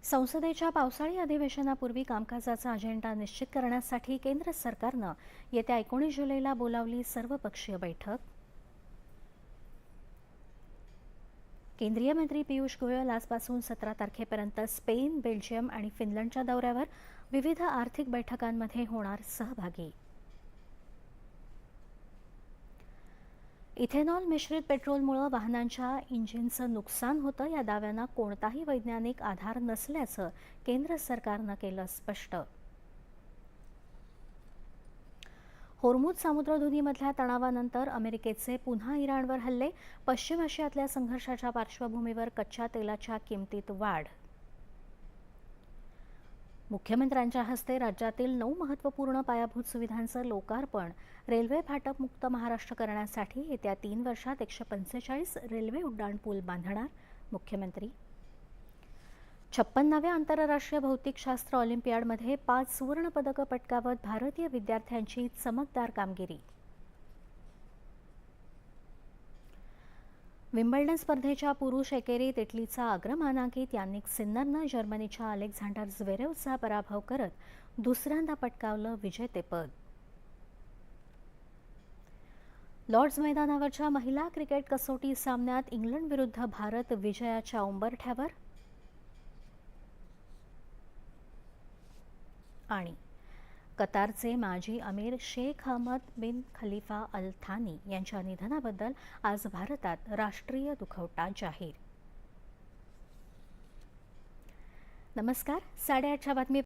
संसदेच्या पावसाळी अधिवेशनापूर्वी कामकाजाचा अजेंडा निश्चित करण्यासाठी केंद्र सरकारनं येत्या 19 जुलैला बोलावली सर्वपक्षीय बैठक. केंद्रीय मंत्री पियुष गोयल आजपासून 17 तारखेपर्यंत स्पेन, बेल्जियम आणि फिनलंडच्या दौऱ्यावर विविध आर्थिक बैठकांमध्ये होणार सहभागी. इथेनॉल मिश्रित पेट्रोलमुळे वाहनांच्या इंजिनचं नुकसान होतं या दाव्यांना कोणताही वैज्ञानिक आधार नसल्याचं केंद्र सरकारनं केलं स्पष्ट. होर्मुझ सामुद्रधुनीमधल्या तणावानंतर अमेरिकेचे पुन्हा इराणवर हल्ले. पश्चिम आशियातल्या संघर्षाच्या पार्श्वभूमीवर कच्च्या तेलाच्या किमतीत वाढ. मुख्यमंत्र्यांच्या हस्ते राज्यातील 9 महत्त्वपूर्ण पायाभूत सुविधांचं लोकार्पण. रेल्वे फाटक मुक्त महाराष्ट्र करण्यासाठी येत्या 3 वर्षात 145 रेल्वे उड्डाणपूल बांधणार मुख्यमंत्री. 56व्या आंतरराष्ट्रीय भौतिकशास्त्र ऑलिम्पियाडमध्ये 5 सुवर्ण पदकं पटकावत भारतीय विद्यार्थ्यांची चमकदार कामगिरी. विम्बल्डन स्पर्धेच्या पुरुष एकेरीत इटलीचा अग्रमानांकित यानिक सिन्नरनं जर्मनीच्या अलेक्झांडर झ्वेरेवचा पराभव करत दुसऱ्यांदा पटकावलं विजेतेपद. लॉर्ड्स मैदानावरच्या महिला क्रिकेट कसोटी सामन्यात इंग्लंड विरुद्ध भारत विजयाच्या उंबरठ्यावर. आणि कतारचे माजी अमीर शेख हमद बिन खलिफा अल थानी यांच्या निधनाबद्दल आज भारतात राष्ट्रीय दुखवटा जाहीर. नमस्कार, 8:30च्या बातमी